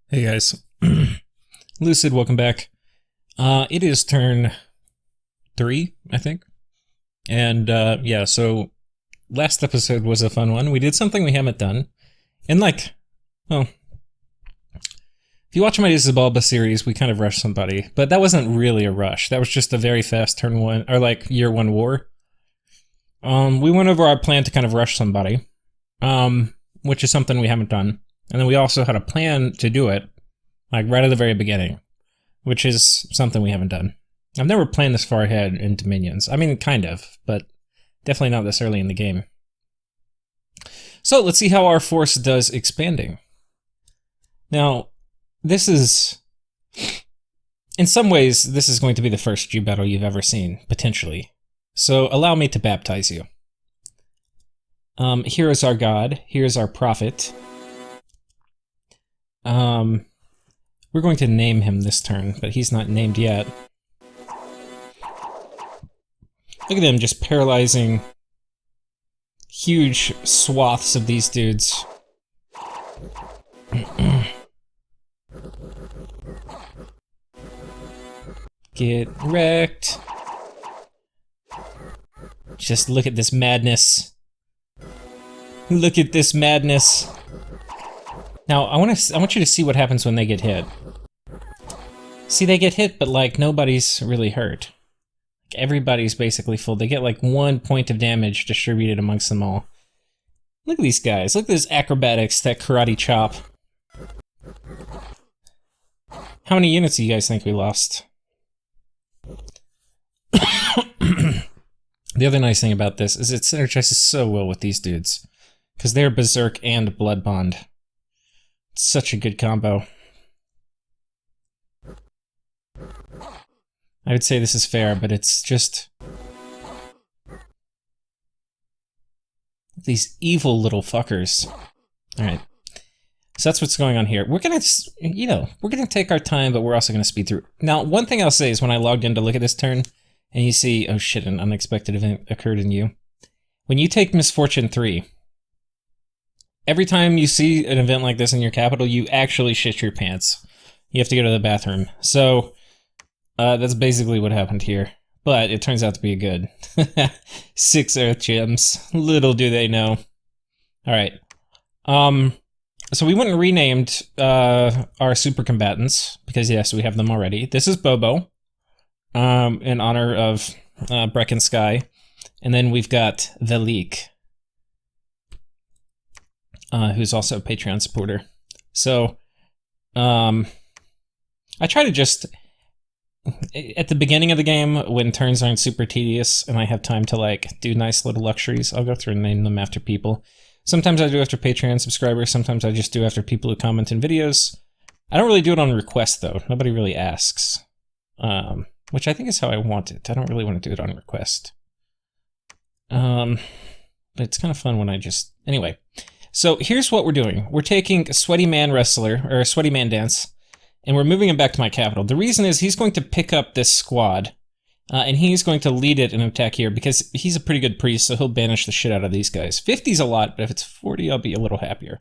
Hey guys, Lucid, welcome back. It is turn 3, I think. And yeah, so last episode was a fun one. We did something we haven't done. And well, if you watch my Days of Bulba series, we kind of rushed somebody. But that wasn't really a rush. That was just a very fast turn 1, or year 1 war. We went over our plan to kind of rush somebody, which is something we haven't done. And then we also had a plan to do it, right at the very beginning, which is something we haven't done. I've never planned this far ahead in Dominions. I mean, kind of, but definitely not this early in the game. So let's see how our force does expanding. Now, this is, in some ways, this is going to be the first Jew battle you've ever seen, potentially. So allow me to baptize you. Here is our God. Here is our prophet. We're going to name him this turn, but he's not named yet. Look at him just paralyzing huge swaths of these dudes. Get wrecked. Just look at this madness. Look at this madness. Now, I want you to see what happens when they get hit. See, they get hit, but nobody's really hurt. Everybody's basically full. They get 1 point of damage distributed amongst them all. Look at these guys. Look at this acrobatics, that karate chop. How many units do you guys think we lost? The other nice thing about this is it synergizes so well with these dudes, because they're Berserk and Blood Bond. Such a good combo. I would say this is fair, but it's just these evil little fuckers. Alright. So that's what's going on here. We're gonna, we're gonna take our time, but we're also gonna speed through. Now, one thing I'll say is when I logged in to look at this turn, and you see, oh shit, an unexpected event occurred in you. When you take Misfortune 3, every time you see an event like this in your capital, you actually shit your pants. You have to go to the bathroom. So, that's basically what happened here. But it turns out to be a good. 6 Earth Gems. Little do they know. Alright. So we went and renamed our super combatants, because yes, we have them already. This is Bobo, in honor of Brecken Sky. And then we've got Velik, who's also a Patreon supporter. So, I try to just, at the beginning of the game, when turns aren't super tedious, and I have time to, do nice little luxuries, I'll go through and name them after people. Sometimes I do after Patreon subscribers, sometimes I just do after people who comment in videos. I don't really do it on request, though. Nobody really asks. Which I think is how I want it. I don't really want to do it on request. But it's kind of fun when I just... Anyway. So here's what we're doing. We're taking a Sweaty Man Wrestler, or a Sweaty Man Dance, and we're moving him back to my capital. The reason is he's going to pick up this squad, and he's going to lead it in an attack here, because he's a pretty good priest, so he'll banish the shit out of these guys. 50's a lot, but if it's 40, I'll be a little happier.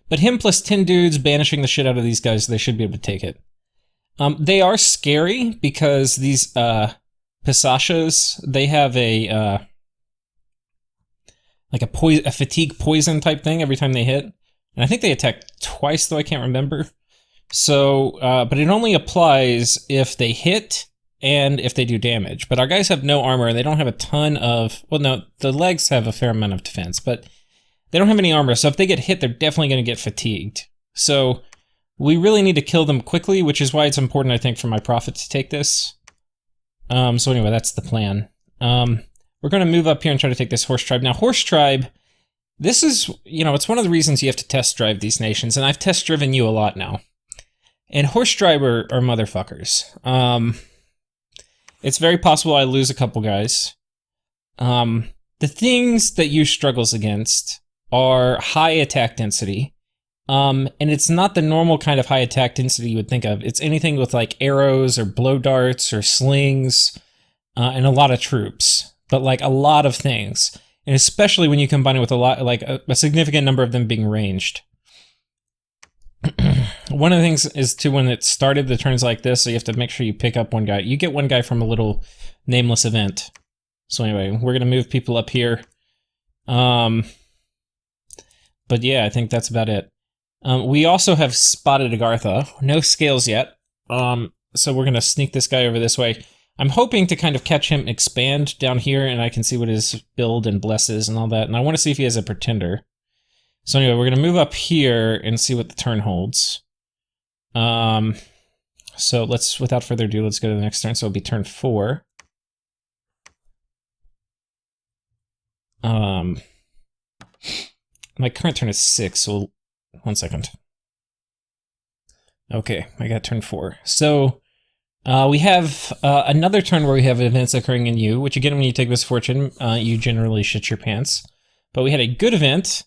But him plus 10 dudes banishing the shit out of these guys, they should be able to take it. They are scary, because these, Pisachas, they have a fatigue poison type thing every time they hit. And I think they attack twice, though I can't remember. So, but it only applies if they hit and if they do damage. But our guys have no armor, and they don't have a ton of... Well, no, the legs have a fair amount of defense, but they don't have any armor. So if they get hit, they're definitely going to get fatigued. So we really need to kill them quickly, which is why it's important, I think, for my prophet to take this. So anyway, that's the plan. We're going to move up here and try to take this Horse Tribe. Now, Horse Tribe, this is, it's one of the reasons you have to test drive these nations, and I've test driven you a lot now. And Horse Tribe are motherfuckers. It's very possible I lose a couple guys. The things that you struggles against are high attack density. And it's not the normal kind of high attack density you would think of. It's anything with arrows or blow darts or slings, and a lot of troops. But a lot of things. And especially when you combine it with a lot, a significant number of them being ranged. One of the things is too, when it started the turns like this, so you have to make sure you pick up one guy. You get one guy from a little nameless event. So anyway, we're gonna move people up here. But yeah, I think that's about it. We also have spotted Agartha. No scales yet. So we're gonna sneak this guy over this way. I'm hoping to kind of catch him expand down here, and I can see what his build and bless is and all that. And I want to see if he has a pretender. So anyway, we're gonna move up here and see what the turn holds. So let's, without further ado, let's go to the next turn. So it'll be turn 4. My current turn is 6, so 1 second. Okay, I got turn 4. So, we have another turn where we have events occurring in you, which again, when you take misfortune, you generally shit your pants. But we had a good event,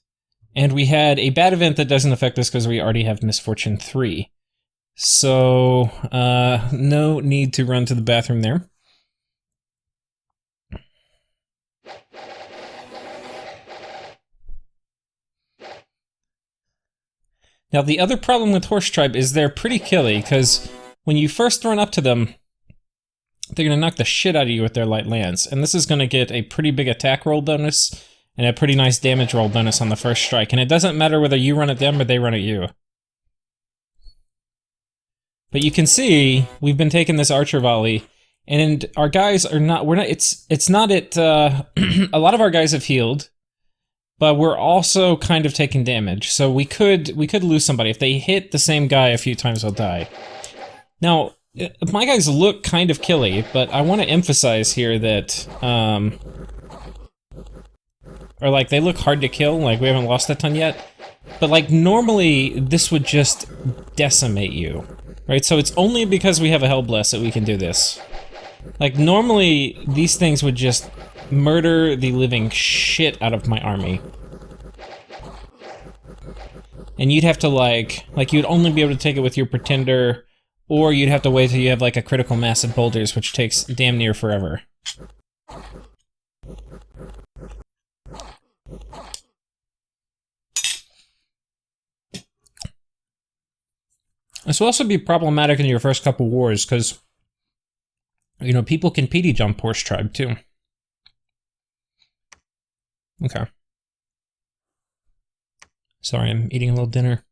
and we had a bad event that doesn't affect us because we already have misfortune 3. So, no need to run to the bathroom there. Now, the other problem with Horse Tribe is they're pretty killy, because when you first run up to them, they're going to knock the shit out of you with their light lance. And this is going to get a pretty big attack roll bonus, and a pretty nice damage roll bonus on the first strike. And it doesn't matter whether you run at them or they run at you. But you can see, we've been taking this archer volley, and our guys are not, it's not at, a lot of our guys have healed, but we're also kind of taking damage. So we could lose somebody. If they hit the same guy a few times, they'll die. Now, my guys look kind of killy, but I want to emphasize here that, or like, they look hard to kill, like we haven't lost a ton yet. But like, normally, this would just decimate you. Right, so it's only because we have a Hellbless that we can do this. Like, normally, these things would just murder the living shit out of my army. And you'd have to, like, you'd only be able to take it with your Pretender, or you'd have to wait till you have, like, a critical mass of boulders, which takes damn near forever. This will also be problematic in your first couple wars, because, you know, people can PD jump Horse Tribe, too. Okay. Sorry, I'm eating a little dinner.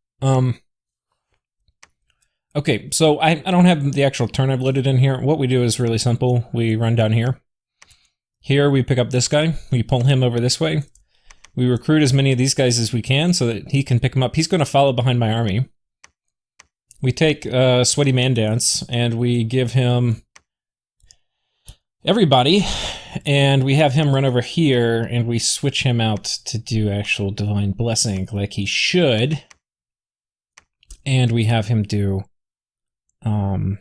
Okay, so I don't have the actual turn I've loaded in here. What we do is really simple. We run down here. Here, we pick up this guy. We pull him over this way. We recruit as many of these guys as we can so that he can pick him up. He's going to follow behind my army. We take Sweaty Man Dance, and we give him everybody, and we have him run over here, and we switch him out to do actual Divine Blessing, like he should. And we have him do Pull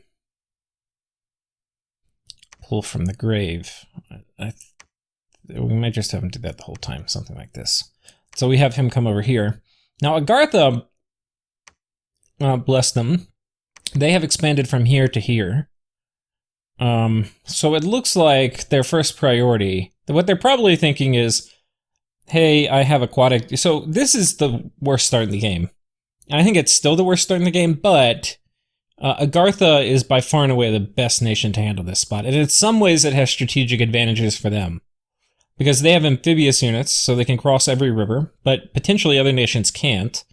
from the Grave. We might just have him do that the whole time, something like this. So we have him come over here. Now, Agartha, bless them, they have expanded from here to here. So it looks like their first priority, what they're probably thinking is, hey, I have aquatic. So this is the worst start in the game. And I think it's still the worst start in the game, but Agartha is by far and away the best nation to handle this spot. And in some ways it has strategic advantages for them. Because they have amphibious units, so they can cross every river, but potentially other nations can't.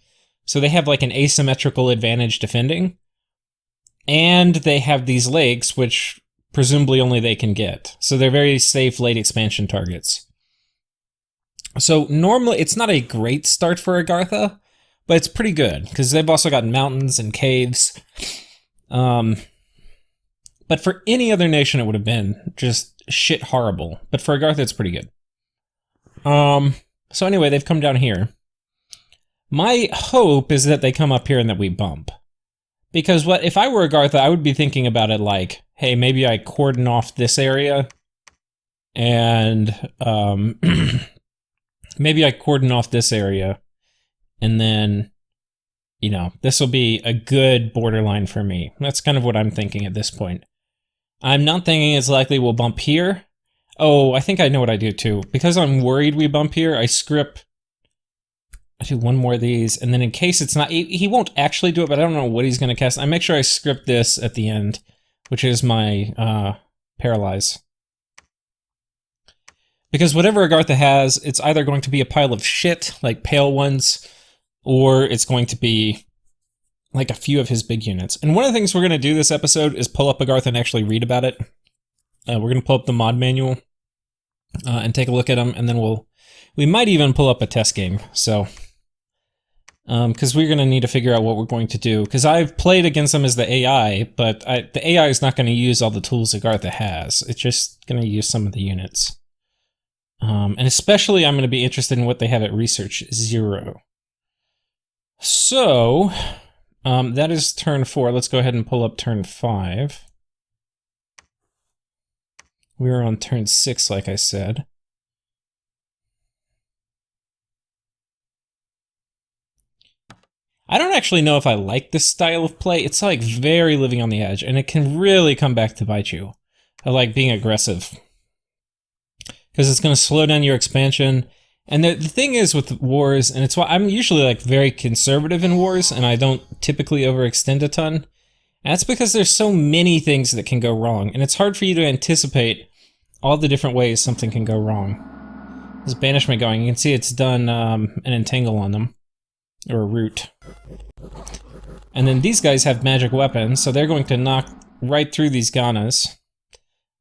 So they have like an asymmetrical advantage defending. And they have these lakes, which presumably only they can get. So they're very safe late expansion targets. So normally, it's not a great start for Agartha, but it's pretty good, because they've also got mountains and caves. But for any other nation, it would have been just shit horrible. But for Agartha, it's pretty good. So anyway, they've come down here. My hope is that they come up here and that we bump. Because if I were Agartha, I would be thinking about it like, hey, maybe I cordon off this area, and maybe I cordon off this area, and then, you know, this will be a good borderline for me. That's kind of what I'm thinking at this point. I'm not thinking it's likely we'll bump here. Oh, I think I know what I do too. Because I'm worried we bump here, I script I do one more of these, and then in case it's not... He won't actually do it, but I don't know what he's going to cast. I make sure I script this at the end, which is my Paralyze. Because whatever Agartha has, it's either going to be a pile of shit, like pale ones, or it's going to be like a few of his big units. And one of the things we're going to do this episode is pull up Agartha and actually read about it. We're going to pull up the mod manual and take a look at them, and then we might even pull up a test game. So, because we're going to need to figure out what we're going to do. Because I've played against them as the AI, but the AI is not going to use all the tools Agartha has. It's just going to use some of the units. And especially I'm going to be interested in what they have at Research 0. So, that is turn 4. Let's go ahead and pull up turn 5. We were on turn 6, like I said. I don't actually know if I like this style of play. It's like very living on the edge, and it can really come back to bite you. I like being aggressive. Because it's going to slow down your expansion. And the thing is with wars, and it's why I'm usually like very conservative in wars, and I don't typically overextend a ton. And that's because there's so many things that can go wrong, and it's hard for you to anticipate all the different ways something can go wrong. There's banishment going. You can see it's done an entangle on them. Or a root. And then these guys have magic weapons, so they're going to knock right through these Ganas.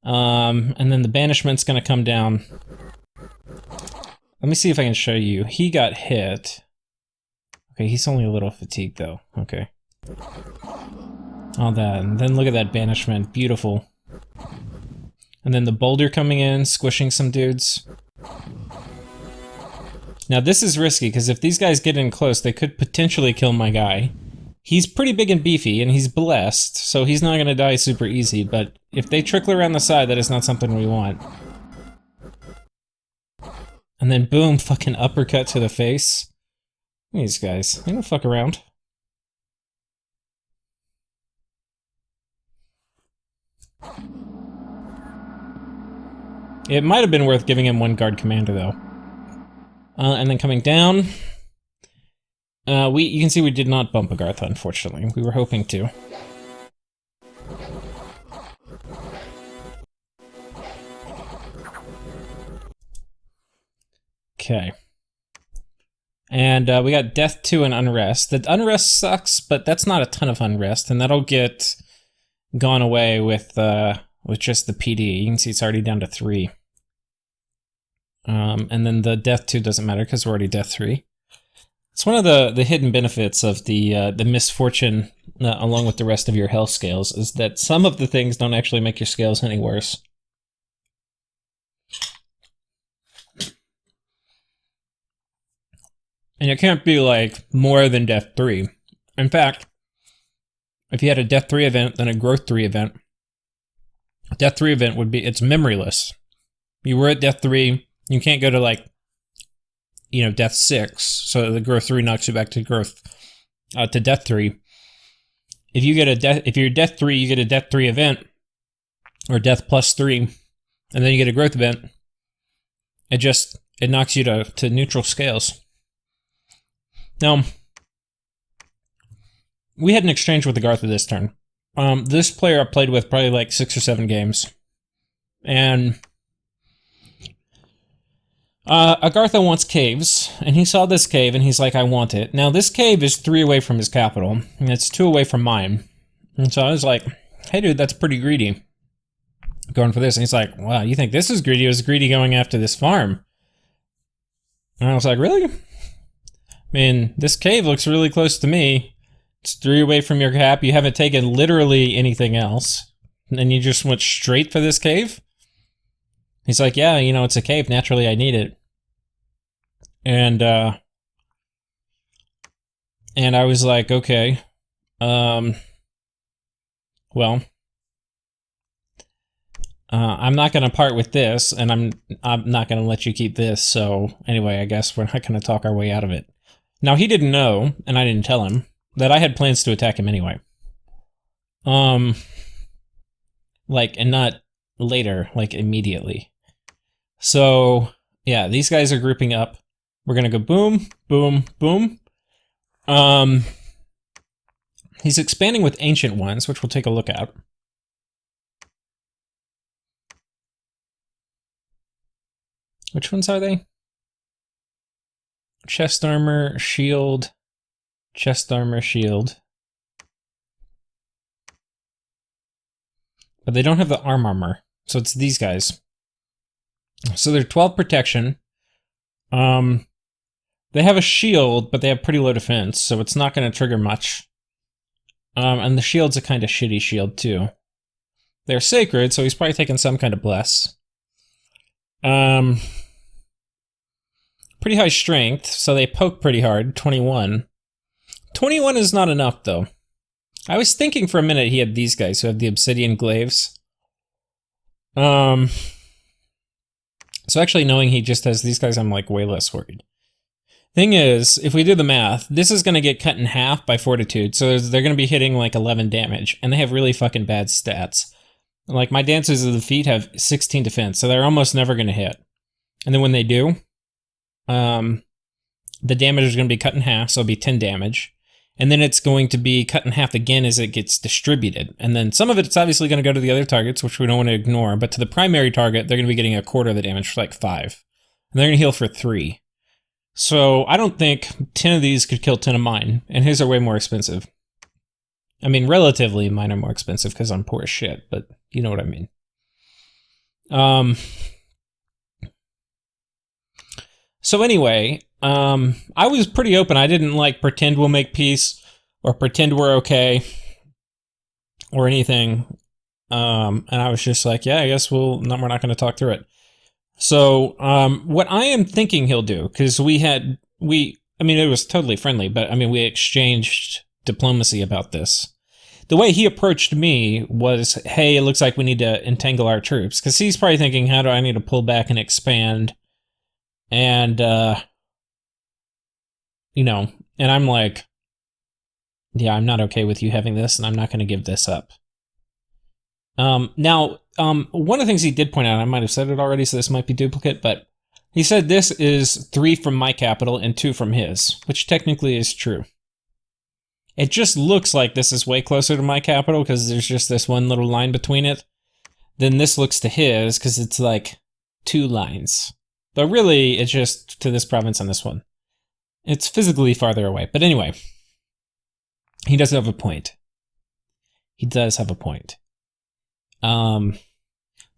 And then the banishment's going to come down. Let me see if I can show you. He got hit. Okay, he's only a little fatigued though. Okay. All that, and then look at that banishment. Beautiful. And then the boulder coming in, squishing some dudes. Now this is risky, because if these guys get in close, they could potentially kill my guy. He's pretty big and beefy, and he's blessed, so he's not going to die super easy, but if they trickle around the side, that is not something we want. And then boom, fucking uppercut to the face. These guys, they don't fuck around. It might have been worth giving him one guard commander, though. And then coming down, you can see we did not bump Agartha, unfortunately. We were hoping to. Okay. And we got Death 2 and Unrest. The Unrest sucks, but that's not a ton of Unrest, and that'll get gone away with just the PD. You can see it's already down to 3. And then the Death 2 doesn't matter because we're already Death 3. It's one of the hidden benefits of the misfortune, along with the rest of your health scales, is that some of the things don't actually make your scales any worse. And it can't be like more than Death 3. In fact, if you had a Death 3 event, then a Growth 3 event, Death 3 event would be, it's memoryless. You were at Death 3, you can't go to like, you know, Death 6, so the Growth 3 knocks you back to Growth, to Death 3. If you get if you're Death 3, you get a Death 3 event, or Death plus 3, and then you get a Growth event, it knocks you to neutral scales. Now, we had an exchange with Agartha this turn. This player I played with probably like 6 or 7 games. And Agartha wants caves, and he saw this cave, and he's like, I want it. Now, this cave is 3 away from his capital, and it's 2 away from mine. And so I was like, hey dude, that's pretty greedy. Going for this. And he's like, wow, you think this is greedy? It was greedy going after this farm. And I was like, really? I mean, this cave looks really close to me. It's 3 away from your cap. You haven't taken literally anything else. And you just went straight for this cave? He's like, yeah, you know, it's a cave. Naturally, I need it. And I was like, okay. Well, I'm not going to part with this, and I'm not going to let you keep this. So anyway, I guess we're not going to talk our way out of it. Now, he didn't know, and I didn't tell him, that I had plans to attack him anyway. Like, and not later, like immediately. So, yeah, these guys are grouping up. We're gonna go boom, boom, boom. He's expanding with Ancient Ones, which we'll take a look at. Which ones are they? Chest armor, shield, chest armor, shield. But they don't have the armor, so it's these guys. So they're 12 protection. They have a shield, but they have pretty low defense, so it's not going to trigger much. And the shield's a kind of shitty shield, too. They're sacred, so he's probably taking some kind of bless. Pretty high strength, so they poke pretty hard, 21. 21 is not enough, though. I was thinking for a minute he had these guys who have the obsidian glaives. So actually knowing he just has these guys, I'm like way less worried. Thing is, if we do the math, this is going to get cut in half by fortitude, so they're going to be hitting like 11 damage, and they have really fucking bad stats. Like, my Dancers of the Feet have 16 defense, so they're almost never going to hit. And then when they do, the damage is going to be cut in half, so it'll be 10 damage. And then it's going to be cut in half again as it gets distributed. And then some of it's obviously going to go to the other targets, which we don't want to ignore, but to the primary target, they're going to be getting a quarter of the damage for like 5. And they're going to heal for 3. So I don't think 10 of these could kill 10 of mine, and his are way more expensive. I mean, relatively, mine are more expensive because I'm poor as shit, but you know what I mean. So anyway, I was pretty open. I didn't like pretend we'll make peace or pretend we're okay or anything. And I was just like, yeah, I guess we're not going to talk through it. So, what I am thinking he'll do, because I mean, it was totally friendly, but I mean, we exchanged diplomacy about this. The way he approached me was, hey, it looks like we need to entangle our troops, because he's probably thinking, how do I need to pull back and expand? And, you know, and I'm like, yeah, I'm not okay with you having this, and I'm not going to give this up. Now, one of the things he did point out, I might have said it already, so this might be duplicate, but he said this is 3 from my capital and 2 from his, which technically is true. It just looks like this is way closer to my capital because there's just this one little line between it. Then this looks to his because it's like 2 lines. But really, it's just to this province and this one. It's physically farther away. But anyway, he does have a point. He does have a point.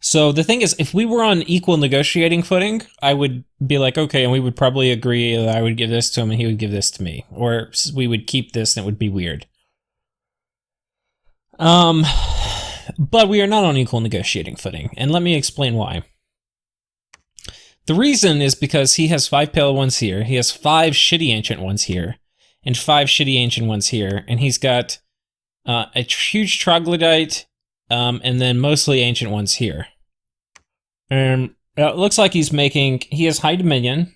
So the thing is, if we were on equal negotiating footing, I would be like, okay, and we would probably agree that I would give this to him and he would give this to me. Or we would keep this and it would be weird. But we are not on equal negotiating footing, and let me explain why. The reason is because he has 5 pale ones here, he has 5 shitty ancient ones here, and 5 shitty ancient ones here, and he's got a huge troglodyte, and then mostly ancient ones here. And it looks like he has high dominion.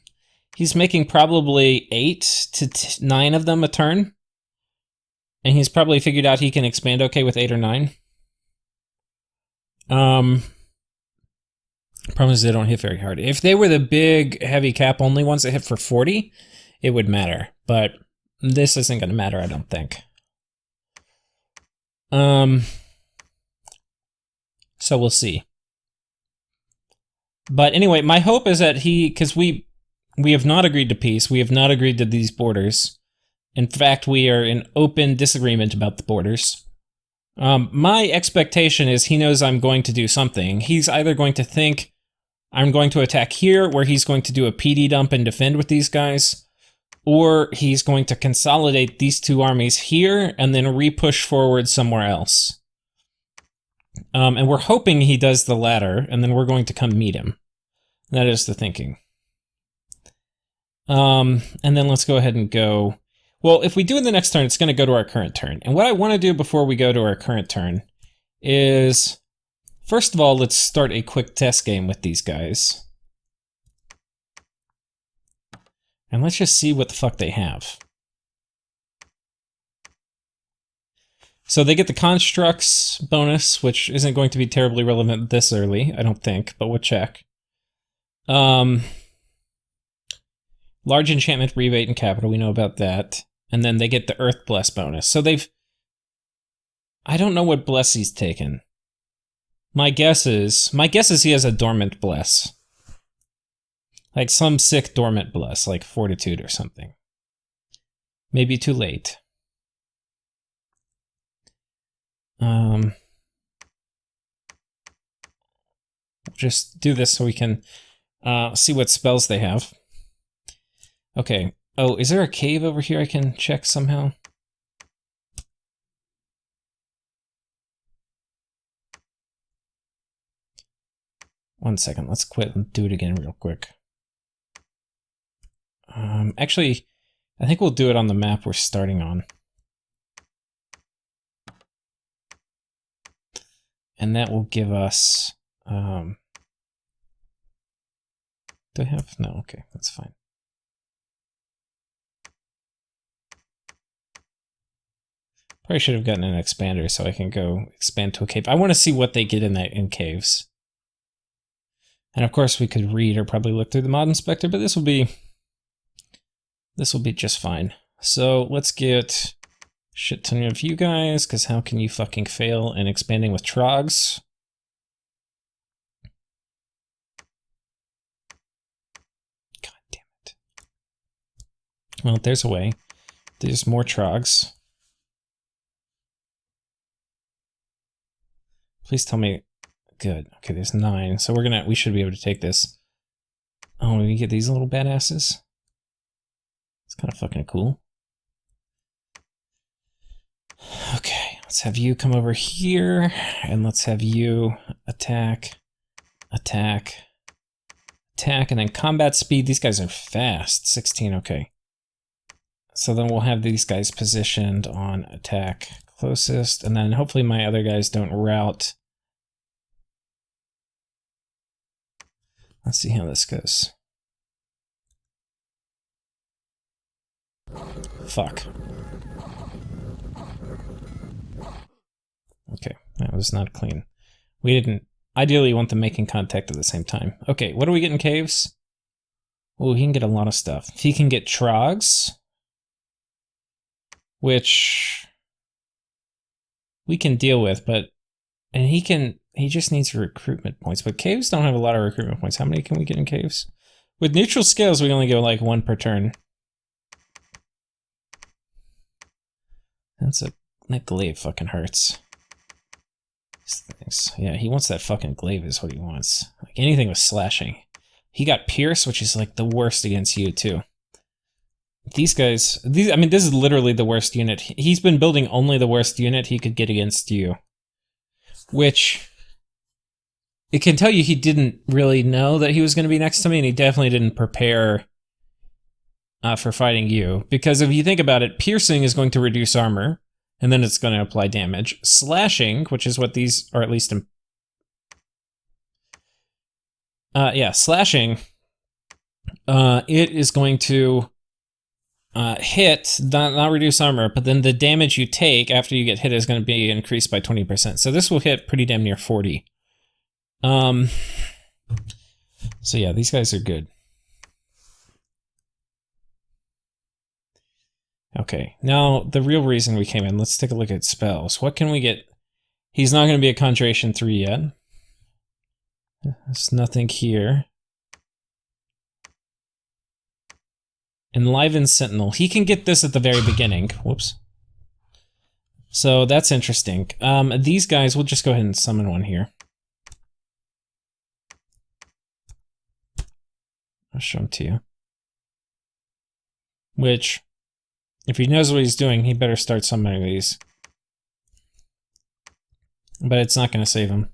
He's making probably 8 to 9 of them a turn. And he's probably figured out he can expand okay with 8 or 9. Problem is they don't hit very hard. If they were the big, heavy cap only ones that hit for 40, it would matter. But this isn't going to matter, I don't think. So we'll see. But anyway, my hope is that because we have not agreed to peace. We have not agreed to these borders. In fact, we are in open disagreement about the borders. My expectation is he knows I'm going to do something. He's either going to think I'm going to attack here, where he's going to do a PD dump and defend with these guys, or he's going to consolidate these 2 armies here and then re-push forward somewhere else. And we're hoping he does the latter, and then we're going to come meet him. That is the thinking. And then let's go ahead and go. Well, if we do in the next turn, it's going to go to our current turn. And what I want to do before we go to our current turn is, first of all, let's start a quick test game with these guys. And let's just see what the fuck they have. So they get the constructs bonus, which isn't going to be terribly relevant this early, I don't think, but we'll check. Large enchantment rebate and capital, we know about that. And then they get the Earth Bless bonus. So they've... I don't know what Bless he's taken. My guess is he has a Dormant Bless. Like some sick Dormant Bless, like Fortitude or something. Maybe too late. Just do this so we can see what spells they have. Okay. Oh, is there a cave over here I can check somehow? One second, let's quit and do it again real quick. Actually, I think we'll do it on the map we're starting on. And that will give us... do I have... No, okay, that's fine. Probably should have gotten an expander so I can go expand to a cave. I want to see what they get in caves. And of course we could read or probably look through the mod inspector, but this will be just fine. So let's get shit ton of you guys, because how can you fucking fail in expanding with trogs? God damn it. Well, there's a way. There's more trogs. Please tell me. Good. Okay, there's 9. So we should be able to take this. Oh, we get these little badasses. It's kind of fucking cool. Okay, let's have you come over here, and let's have you attack, attack, attack, and then combat speed. These guys are fast. 16, okay. So then we'll have these guys positioned on attack closest, and then hopefully my other guys don't rout. Let's see how this goes. Fuck. Okay, that was not clean. We didn't... Ideally, you want them making contact at the same time. Okay, what do we get in caves? Oh, he can get a lot of stuff. He can get trogs, which we can deal with, but... And he just needs recruitment points, but caves don't have a lot of recruitment points. How many can we get in caves? With neutral scales, we only go like 1 per turn. That glaive fucking hurts. These things. Yeah, he wants that fucking glaive is what he wants. Like anything with slashing. He got Pierce, which is like the worst against you too. These guys, I mean, this is literally the worst unit. He's been building only the worst unit he could get against you. Which, it can tell you he didn't really know that he was going to be next to me, and he definitely didn't prepare for fighting you. Because if you think about it, piercing is going to reduce armor, and then it's going to apply damage. Slashing, which is what these are at least in... yeah, slashing, it is going to hit, not reduce armor, but then the damage you take after you get hit is going to be increased by 20%. So this will hit pretty damn near 40. So yeah, these guys are good. Okay, now the real reason we came in, let's take a look at spells. What can we get? He's not going to be a Conjuration 3 yet. There's nothing here. Enliven Sentinel. He can get this at the very beginning. Whoops. So that's interesting. These guys, we'll just go ahead and summon one here. I'll show him to you. Which, if he knows what he's doing, he better start summoning these. But it's not going to save him.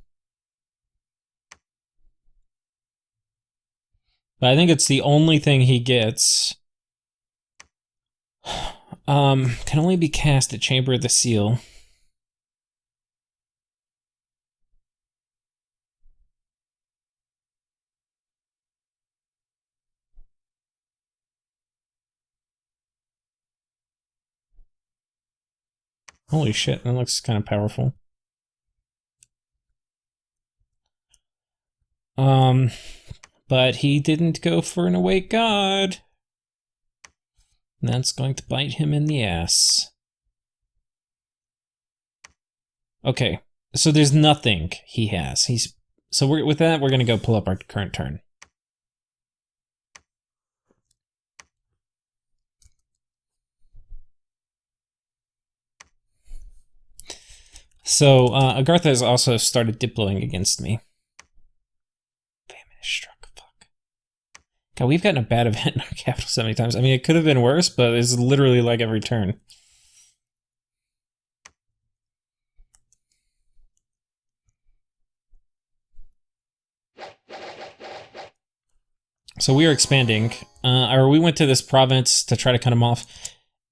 But I think it's the only thing he gets. Can only be cast at Chamber of the Seal. Holy shit, that looks kind of powerful. But he didn't go for an Awake God. That's going to bite him in the ass. Okay, so there's nothing he has. So with that, we're going to go pull up our current turn. So, Agartha has also started diploing against me. Famine is struck, fuck. God, we've gotten a bad event in our capital so many times. I mean, it could have been worse, but it's literally like every turn. So we are expanding, or we went to this province to try to cut him off,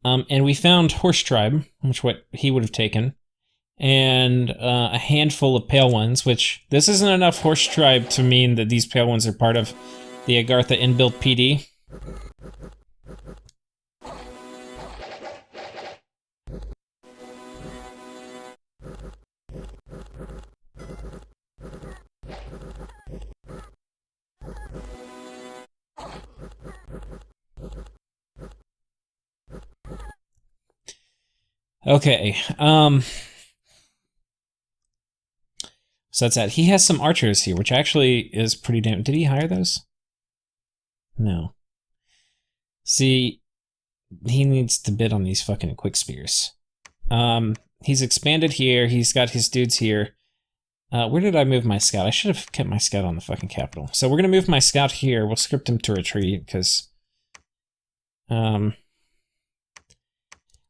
and we found Horse Tribe, which what he would have taken, and a handful of Pale Ones, which this isn't enough Horse Tribe to mean that these Pale Ones are part of the Agartha inbuilt PD. Okay, so that's that. He has some archers here, which actually is pretty damn... Did he hire those? No. See, he needs to bid on these fucking quick spears. He's expanded here. He's got his dudes here. Where did I move my scout? I should have kept my scout on the fucking capital. So we're gonna move my scout here. We'll script him to retreat, because...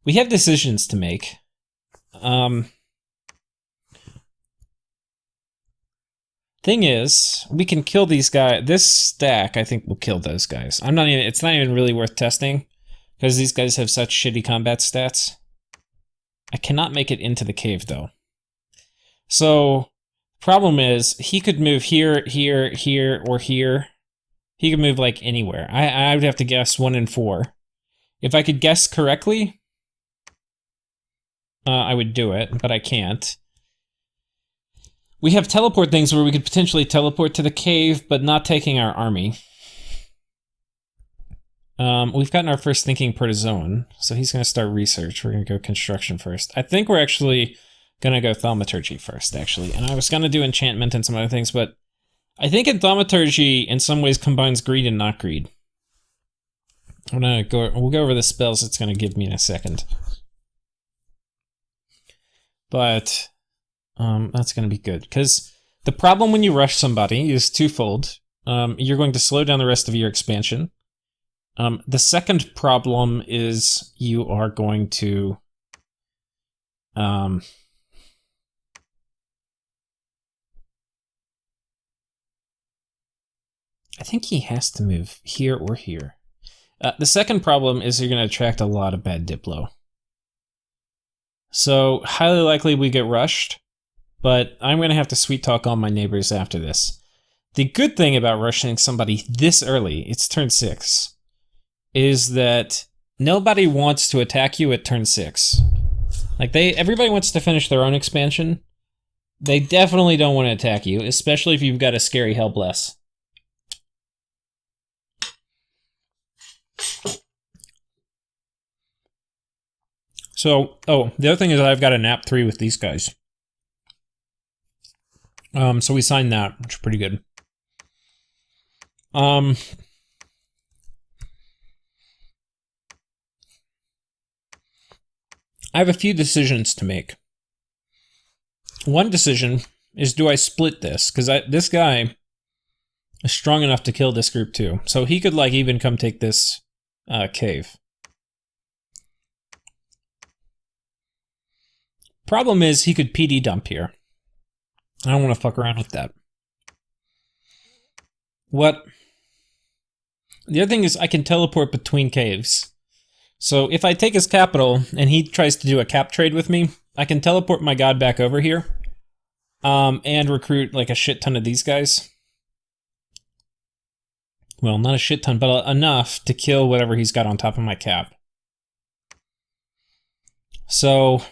we have decisions to make. Thing is, we can kill these guys. This stack, I think, will kill those guys. It's not even really worth testing, because these guys have such shitty combat stats. I cannot make it into the cave, though. So, problem is, he could move here, here, here, or here. He could move, like, anywhere. I would have to guess 1 and 4. If I could guess correctly, I would do it, but I can't. We have teleport things where we could potentially teleport to the cave, but not taking our army. We've gotten our first thinking protozoan, so he's going to start research. We're going to go construction first. I think we're actually going to go thaumaturgy first, actually. And I was going to do enchantment and some other things, but I think in thaumaturgy, in some ways, combines greed and not greed. We'll go over the spells it's going to give me in a second. But that's going to be good, because the problem when you rush somebody is twofold. You're going to slow down the rest of your expansion. The second problem is you are going to... I think he has to move here or here. The second problem is you're going to attract a lot of bad diplo. So, highly likely we get rushed, but I'm going to have to sweet talk all my neighbors after this. The good thing about rushing somebody this early, it's turn 6, is that nobody wants to attack you at turn 6. Like, everybody wants to finish their own expansion. They definitely don't want to attack you, especially if you've got a scary Hellbless. So, the other thing is I've got a nap 3 with these guys. So we signed that, which is pretty good. I have a few decisions to make. One decision is, do I split this? Because this guy is strong enough to kill this group too. So he could, like, even come take this cave. Problem is, he could PD dump here. I don't want to fuck around with that. The other thing is, I can teleport between caves. So if I take his capital, and he tries to do a cap trade with me, I can teleport my god back over here, and recruit, like, a shit ton of these guys. Well, not a shit ton, but enough to kill whatever he's got on top of my cap. So...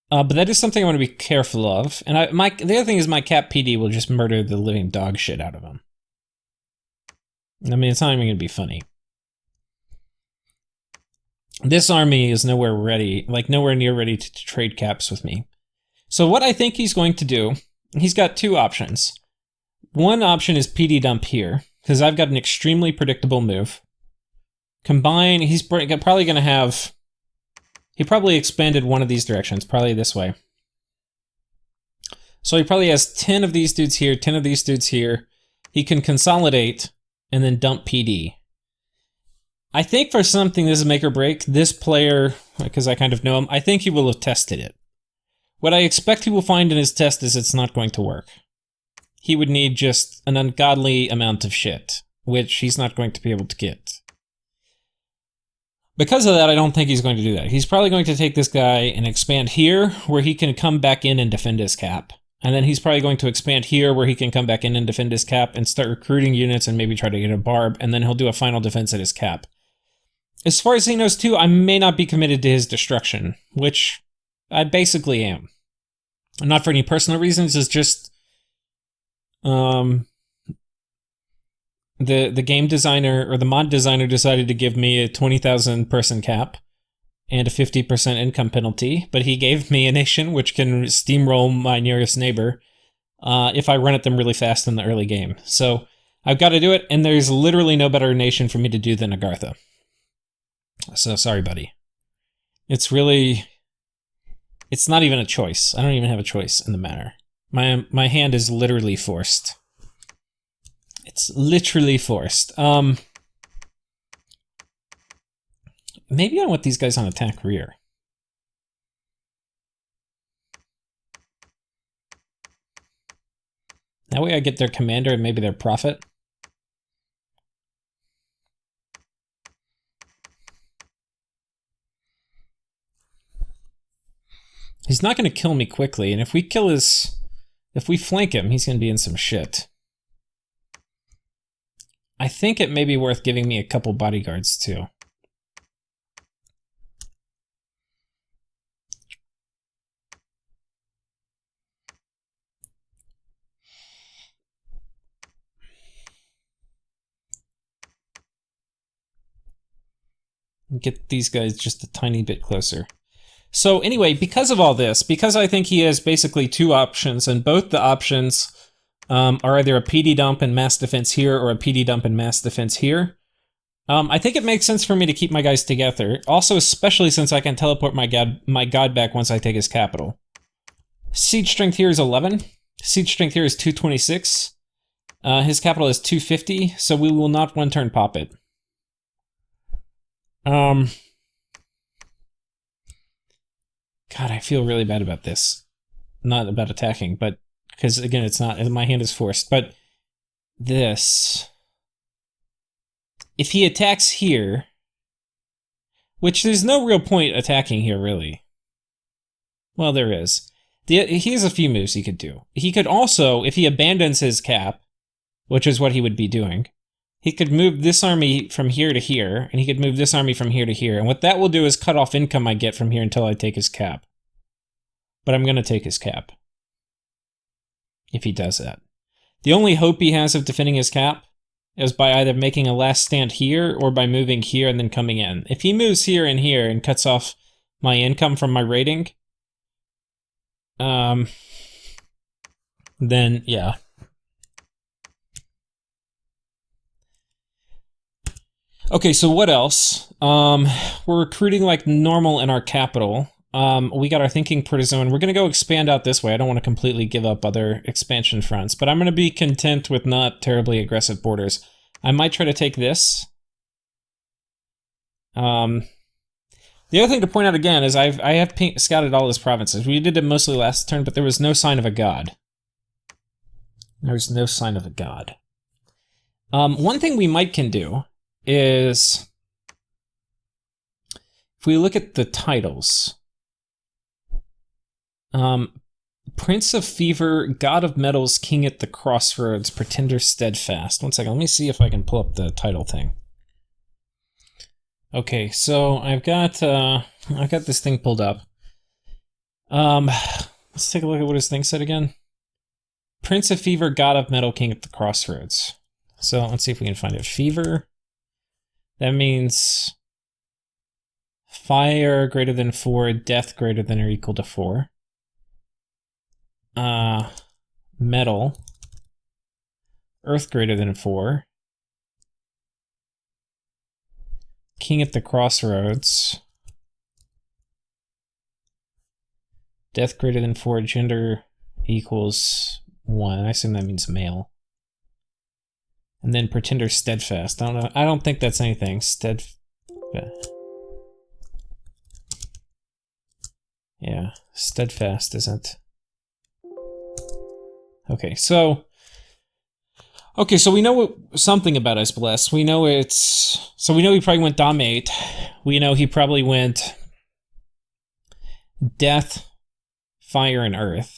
but that is something I want to be careful of. And the other thing is my cap PD will just murder the living dog shit out of him. I mean, it's not even going to be funny. This army is nowhere ready, like nowhere near ready to trade caps with me. So what I think he's going to do, he's got two options. One option is PD dump here, because I've got an extremely predictable move. Combine, he's probably going to have... He probably expanded one of these directions, probably this way. So he probably has 10 of these dudes here, 10 of these dudes here. He can consolidate and then dump PD. I think for something this is make or break, this player, because I kind of know him, I think he will have tested it. What I expect he will find in his test is it's not going to work. He would need just an ungodly amount of shit, which he's not going to be able to get. Because of that, I don't think he's going to do that. He's probably going to take this guy and expand here, where he can come back in and defend his cap. And then he's probably going to expand here, where he can come back in and defend his cap and start recruiting units and maybe try to get a barb, and then he'll do a final defense at his cap. As far as he knows too, I may not be committed to his destruction, which I basically am. Not for any personal reasons, it's just... the game designer, or the mod designer, decided to give me a 20,000 person cap and a 50% income penalty, but he gave me a nation which can steamroll my nearest neighbor if I run at them really fast in the early game. So I've got to do it, and there's literally no better nation for me to do than Agartha. So sorry, buddy. It's really... It's not even a choice. I don't even have a choice in the matter. My hand is literally forced. It's literally forced. Maybe I want these guys on attack rear. That way I get their commander and maybe their prophet. He's not going to kill me quickly, and if we flank him, he's going to be in some shit. I think it may be worth giving me a couple bodyguards, too. Get these guys just a tiny bit closer. So anyway, because of all this, because I think he has basically two options, and both the options are either a PD dump and mass defense here or a PD dump and mass defense here, I think it makes sense for me to keep my guys together. Also, especially since I can teleport my god back once I take his capital. Siege strength here is 11. Siege strength here is 226. His capital is 250, so we will not one-turn pop it. God, I feel really bad about this. Not about attacking, but because, again, it's not... My hand is forced. But this... If he attacks here... Which there's no real point attacking here, really. Well, there is. He has a few moves he could do. He could also, if he abandons his cap, which is what he would be doing, he could move this army from here to here, and he could move this army from here to here. And what that will do is cut off income I get from here until I take his cap. But I'm going to take his cap. If he does that. The only hope he has of defending his cap is by either making a last stand here or by moving here and then coming in. If he moves here and here and cuts off my income from my rating, then, yeah. Okay, so what else? We're recruiting like normal in our capital. We got our thinking protozoan. We're going to go expand out this way. I don't want to completely give up other expansion fronts, but I'm going to be content with not terribly aggressive borders. I might try to take this. The other thing to point out again is I have scouted all his provinces. We did it mostly last turn, but there was no sign of a god. There's no sign of a god. One thing we can do is, if we look at the titles, Prince of Fever, God of Metals, King at the Crossroads, Pretender Steadfast. One second, let me see if I can pull up the title thing. Okay, so I've got this thing pulled up. Let's take a look at what his thing said again. Prince of Fever, God of Metal, King at the Crossroads. So let's see if we can find it. Fever. That means fire greater than 4, death greater than or equal to 4. Metal. Earth greater than 4. King at the crossroads. Death greater than 4, gender equals 1. I assume that means male. And then pretender steadfast. I don't know. I don't think that's anything. Yeah, steadfast isn't. Okay, so we know something about his bless. We know we know he probably went Dom 8. We know he probably went death, fire, and earth.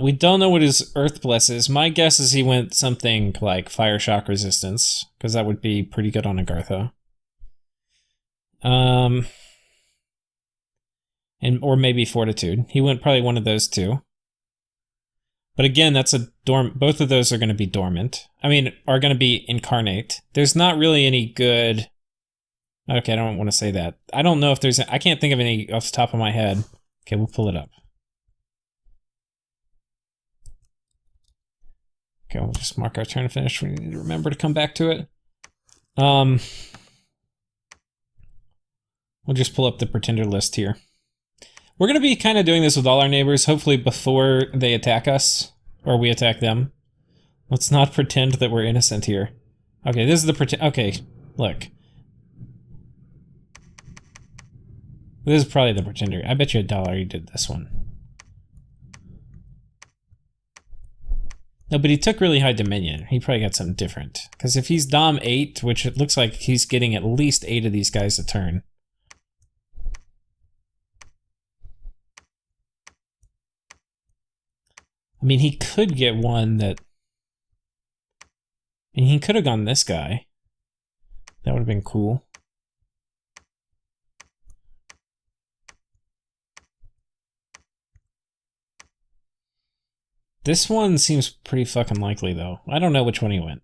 We don't know what his earth bless is. My guess is he went something like fire shock resistance, because that would be pretty good on Agartha. Or maybe fortitude. He went probably one of those two. But again, that's a both of those are going to be dormant. I mean, are going to be incarnate. There's not really any good. Okay, I don't want to say that. I don't know if there's. I can't think of any off the top of my head. Okay, we'll pull it up. Okay, we'll just mark our turn finish. We need to remember to come back to it. We'll just pull up the pretender list here. We're going to be kind of doing this with all our neighbors, hopefully before they attack us, or we attack them. Let's not pretend that we're innocent here. Okay, this is the pretend. Okay, look. This is probably the pretender. I bet you $1 you did this one. No, but he took really high dominion. He probably got something different. Because if he's Dom 8, which it looks like he's getting at least 8 of these guys a turn. I mean, he could get one that... And he could have gone this guy. That would have been cool. This one seems pretty fucking likely, though. I don't know which one he went.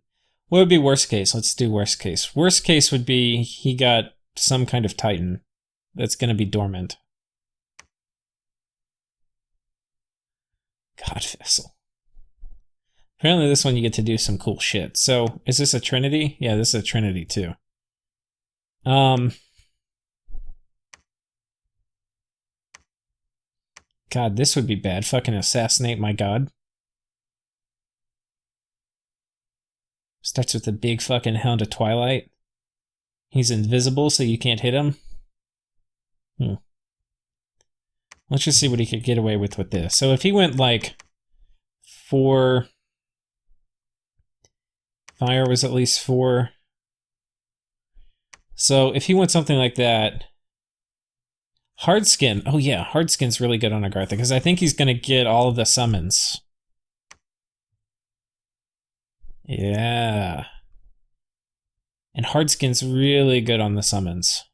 What would be worst case? Let's do worst case. Worst case would be he got some kind of Titan that's going to be dormant. God Vessel. Apparently this one you get to do some cool shit. So, is this a Trinity? Yeah, this is a Trinity, too. God, this would be bad. Fucking assassinate my god. Starts with a big fucking Hound of Twilight. He's invisible, so you can't hit him. Let's just see what he could get away with this. So if he went like 4... Fire was at least 4. So if he went something like that... Hardskin. Oh yeah, Hardskin's really good on Agartha, because I think he's going to get all of the summons. Yeah. And Hardskin's really good on the summons.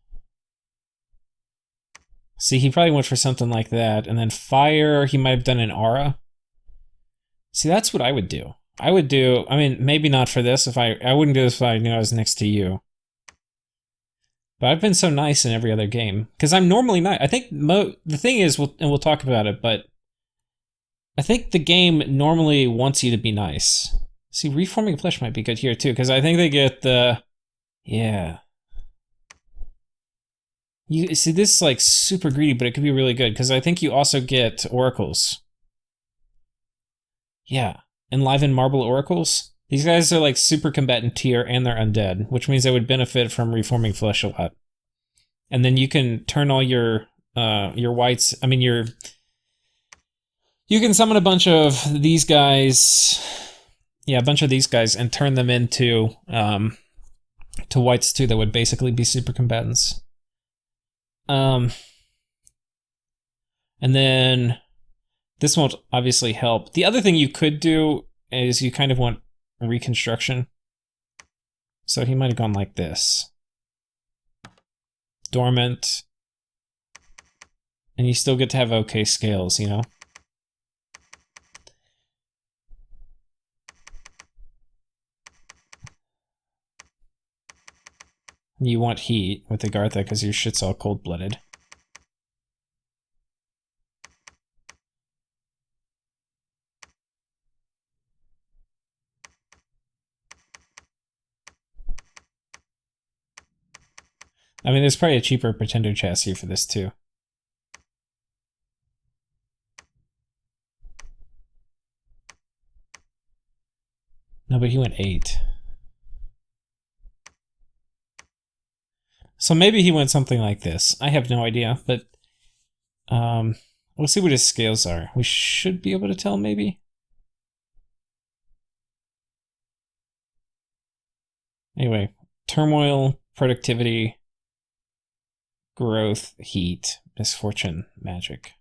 See, he probably went for something like that. And then fire, he might have done an aura. See, that's what I would do. I would do, I mean, maybe not for this. I wouldn't do this if I knew I was next to you. But I've been so nice in every other game. Because I'm normally nice. I think the thing is, and we'll talk about it, but I think the game normally wants you to be nice. See, Reforming Flesh might be good here too, because I think they get the... Yeah. You see, this is like super greedy, but it could be really good, because I think you also get oracles. Yeah. Enliven Marble Oracles. These guys are like super combatant tier, and they're undead, which means they would benefit from Reforming Flesh a lot. And then you can turn all your whites... I mean, you can summon a bunch of these guys... Yeah, a bunch of these guys, and turn them into to whites too, that would basically be super combatants. And then this won't obviously help. The other thing you could do is you kind of want reconstruction. So he might have gone like this. Dormant. And you still get to have okay scales, you know? You want heat with Agartha because your shit's all cold-blooded. I mean, there's probably a cheaper Pretender chassis for this, too. No, but he went 8. So maybe he went something like this. I have no idea, but we'll see what his scales are. We should be able to tell, maybe? Anyway, turmoil, productivity, growth, heat, misfortune, magic.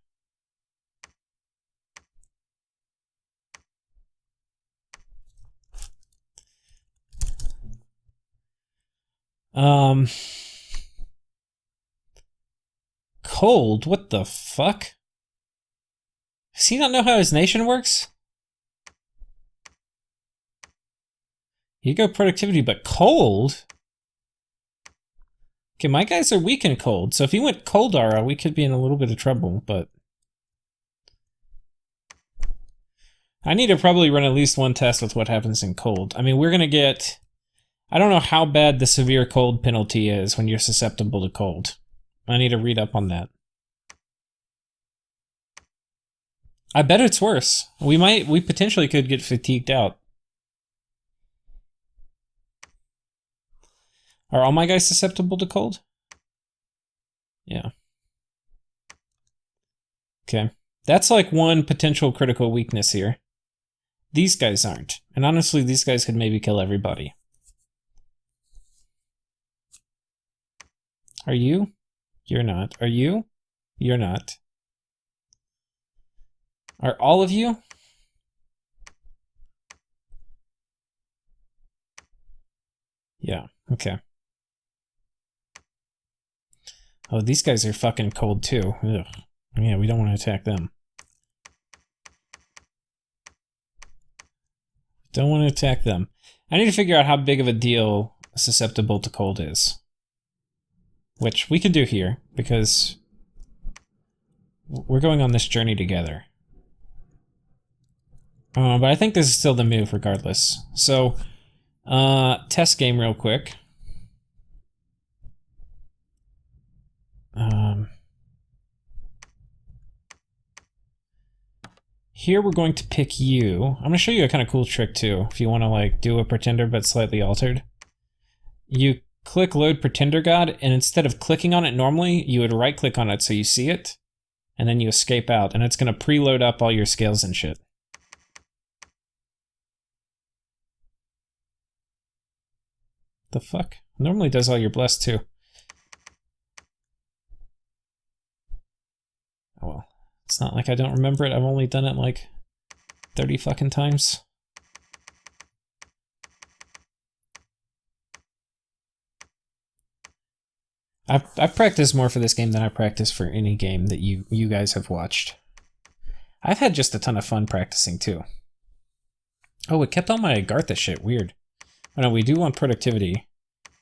Cold? What the fuck? Does he not know how his nation works? You go productivity, but cold? Okay, my guys are weak in cold, so if he went cold aura, we could be in a little bit of trouble, but... I need to probably run at least one test with what happens in cold. I mean, we're gonna get... I don't know how bad the severe cold penalty is when you're susceptible to cold. I need to read up on that. I bet it's worse. We potentially could get fatigued out. Are all my guys susceptible to cold? Yeah. Okay. That's like one potential critical weakness here. These guys aren't. And honestly, these guys could maybe kill everybody. Are you? You're not. Are you? You're not. Are all of you? Yeah, okay. Oh, these guys are fucking cold too. Ugh. Yeah, we don't want to attack them. Don't want to attack them. I need to figure out how big of a deal susceptible to cold is. Which we can do here, because we're going on this journey together. But I think this is still the move regardless. So, test game real quick. Here we're going to pick you. I'm going to show you a kind of cool trick too, if you want to like do a Pretender but slightly altered. You click Load Pretender God, and instead of clicking on it normally, you would right click on it so you see it, and then you escape out, and it's going to preload up all your scales and shit. The fuck? Normally does all your blessed too. Oh well. It's not like I don't remember it. I've only done it like 30 fucking times. I've practiced more for this game than I practiced for any game that you guys have watched. I've had just a ton of fun practicing too. Oh, it kept all my Agartha shit. Weird. Oh no, we do want productivity.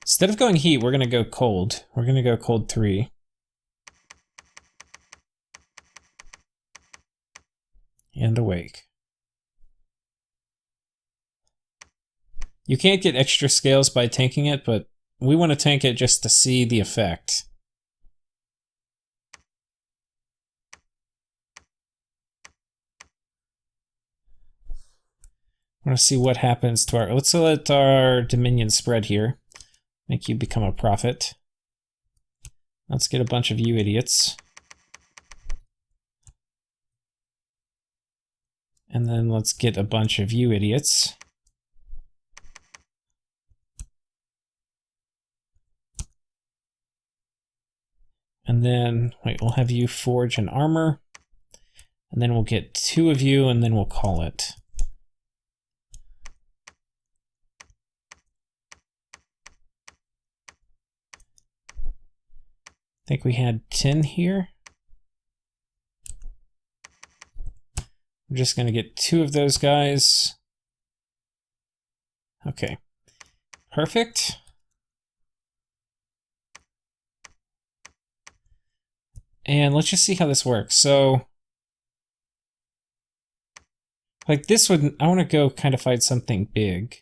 Instead of going heat, we're gonna go cold. We're gonna go cold 3. And awake. You can't get extra scales by tanking it, but we want to tank it just to see the effect. I want to see what happens to our... Let's let our Dominion spread here. Make you become a prophet. Let's get a bunch of you idiots. And then let's get a bunch of you idiots. And then, wait, we'll have you forge an armor. And then we'll get 2 of you, and then we'll call it. I think we had 10 here. We're just going to get 2 of those guys. Okay. Perfect. And let's just see how this works. So, like this would, I want to go kind of fight something big.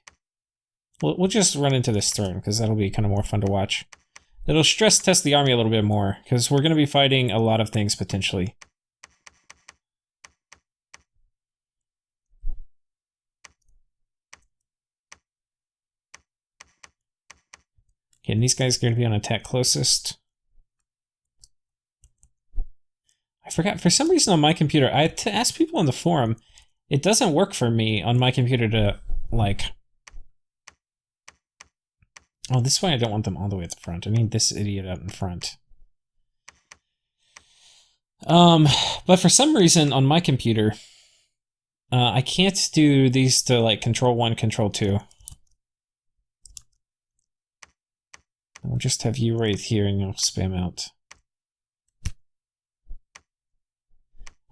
We'll just run into this throne, because that'll be kind of more fun to watch. It'll stress test the army a little bit more, because we're going to be fighting a lot of things, potentially. Okay, and these guys are going to be on attack closest. I forgot, for some reason on my computer, I had to ask people on the forum, it doesn't work for me on my computer to, like... Oh, this way I don't want them all the way at the front. I need this idiot out in front. But for some reason on my computer, I can't do these to like control 1, control 2. We'll just have you right here and you'll spam out.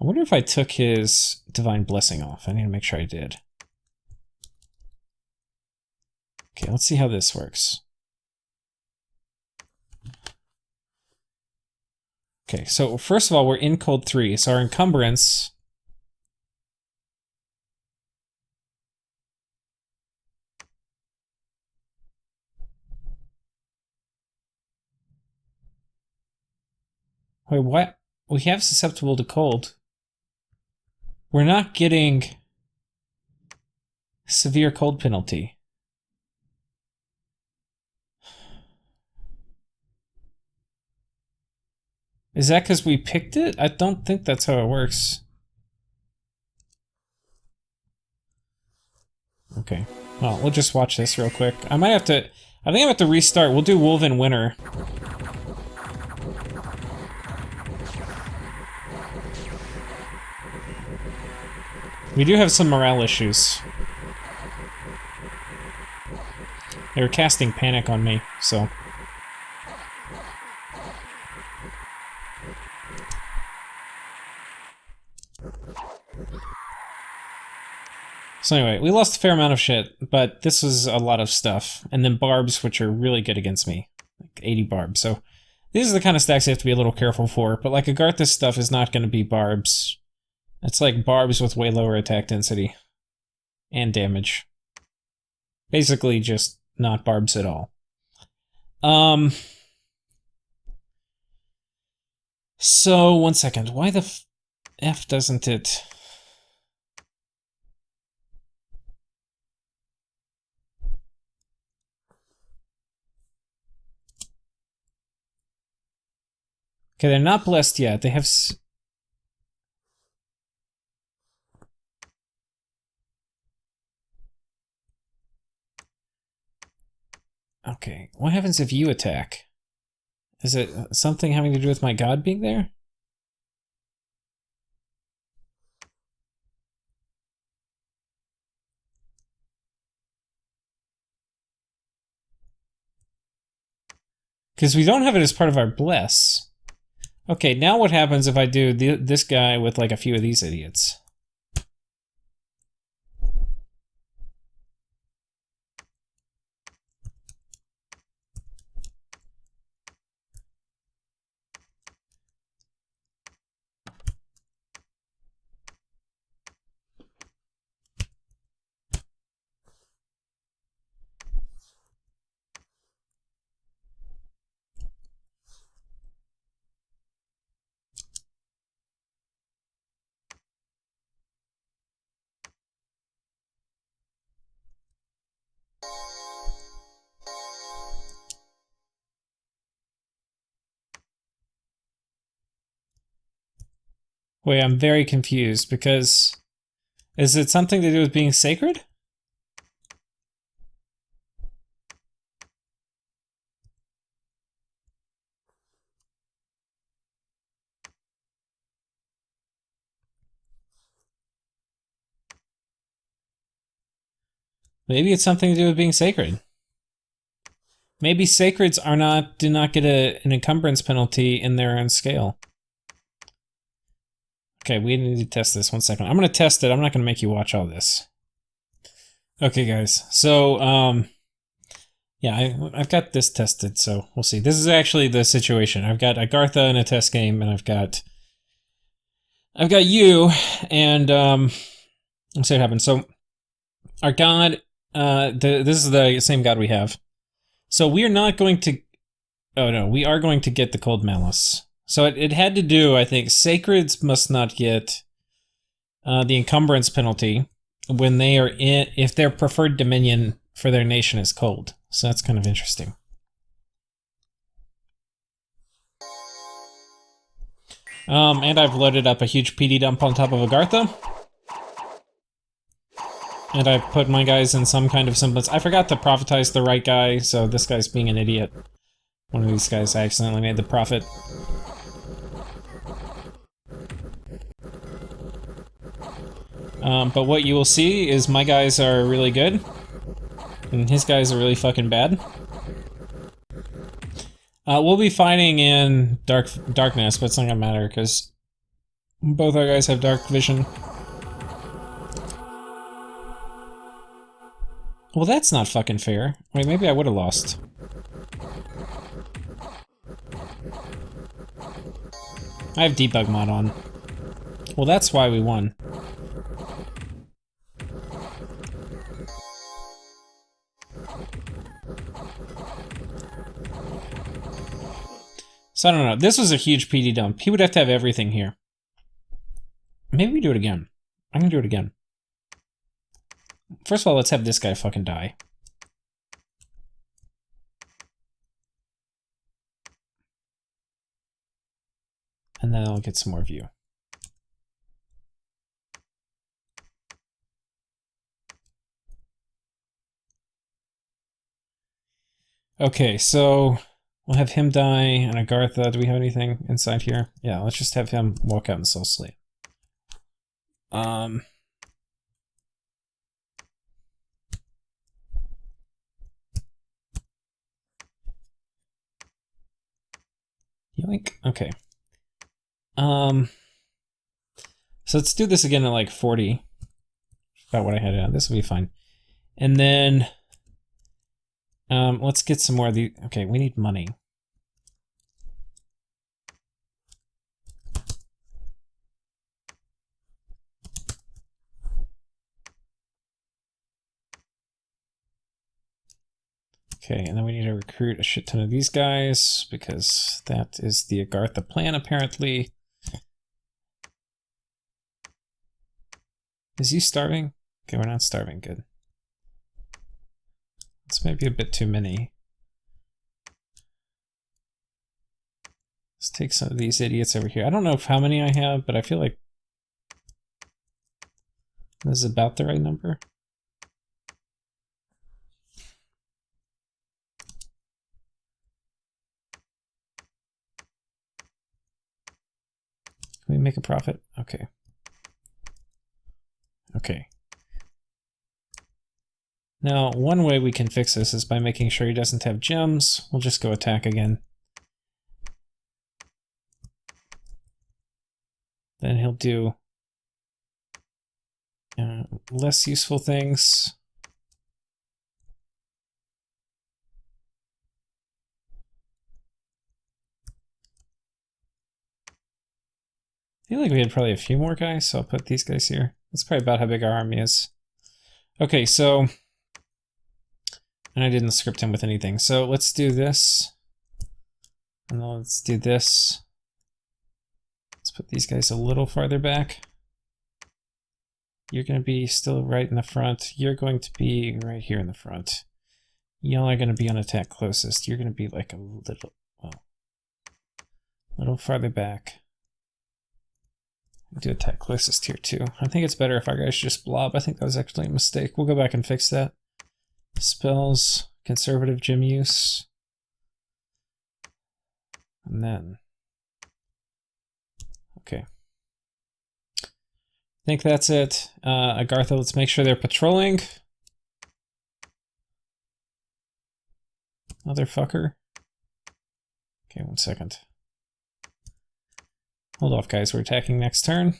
I wonder if I took his Divine Blessing off. I need to make sure I did. Okay, let's see how this works. Okay, so first of all, we're in Cold 3, so our encumbrance... Wait, what? We have susceptible to cold. We're not getting severe cold penalty. Is that because we picked it? I don't think that's how it works. Okay. Well, we'll just watch this real quick. I might have to... I think I have to restart. We'll do Wolven Winter. We do have some morale issues. They were casting panic on me, so... So anyway, we lost a fair amount of shit, but this was a lot of stuff. And then barbs, which are really good against me. Like 80 barbs. So these are the kind of stacks you have to be a little careful for. But like Agartha's stuff is not going to be barbs. It's like barbs with way lower attack density. And damage. Basically just not barbs at all. So, one second. Why the F doesn't it... Okay, they're not blessed yet. They have... Okay, what happens if you attack? Is it something having to do with my god being there? Because we don't have it as part of our bless. Okay, now what happens if I do this guy with like a few of these idiots? Wait, I'm very confused because... Is it something to do with being sacred? Maybe it's something to do with being sacred. Maybe sacreds are not do not get an encumbrance penalty in their own scale. Okay, we need to test this. 1 second. I'm going to test it. I'm not going to make you watch all this. Okay, guys. So, Yeah, I've got this tested, so we'll see. This is actually the situation. I've got Agartha in a test game, and I've got you, and let's see what happens. So our god, this is the same god we have. So we are not going to. Oh no, we are going to get the Cold Malice. So it had to do, I think, Sacreds must not get the encumbrance penalty when they are in, if their preferred dominion for their nation is cold. So that's kind of interesting. And I've loaded up a huge PD dump on top of Agartha. And I put my guys in some kind of semblance. I forgot to prophetize the right guy, so this guy's being an idiot. One of these guys accidentally made the prophet. But what you will see is my guys are really good, and his guys are really fucking bad. We'll be fighting in darkness, but it's not gonna matter because both our guys have dark vision. Well, that's not fucking fair. Wait, maybe I would have lost. I have debug mod on. Well, that's why we won. So I don't know. This was a huge PD dump. He would have to have everything here. Maybe we do it again. I'm gonna do it again. First of all, let's have this guy fucking die. And then I'll get some more view. Okay, so we'll have him die and Agartha. Do we have anything inside here? Yeah, let's just have him walk out in Soul Sleep. Yoink. Okay. So let's do this again at like 40. About what I had. This will be fine. And then let's get some more of the. Okay, we need money. Okay, and then we need to recruit a shit ton of these guys because that is the Agartha plan, apparently. Is he starving? Okay, we're not starving. Good. It's maybe a bit too many. Let's take some of these idiots over here. I don't know how many I have, but I feel like this is about the right number. Can we make a profit? Okay. Okay. Now, one way we can fix this is by making sure he doesn't have gems. We'll just go attack again. Then he'll do less useful things. I feel like we had probably a few more guys, so I'll put these guys here. That's probably about how big our army is. Okay, so... And I didn't script him with anything. So let's do this. And then let's do this. Let's put these guys a little farther back. You're going to be still right in the front. You're going to be right here in the front. Y'all are going to be on attack closest. You're going to be like a little, well, a little farther back. Do attack closest here too. I think it's better if our guys just blob. I think that was actually a mistake. We'll go back and fix that. Spells, conservative gem use. And then, okay. I think that's it. Agartha, let's make sure they're patrolling. Motherfucker. Okay, 1 second. Hold off, guys. We're attacking next turn.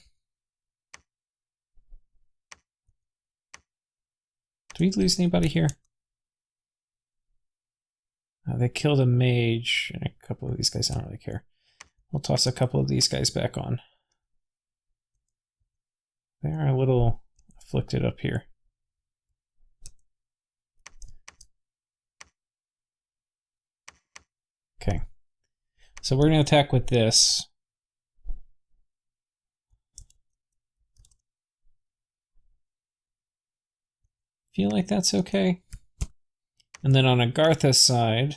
Do we lose anybody here? They killed a mage and a couple of these guys. I don't really care. We'll toss a couple of these guys back on. They are a little afflicted up here. Okay. So we're going to attack with this. Feel like that's okay. And then on Agartha's side,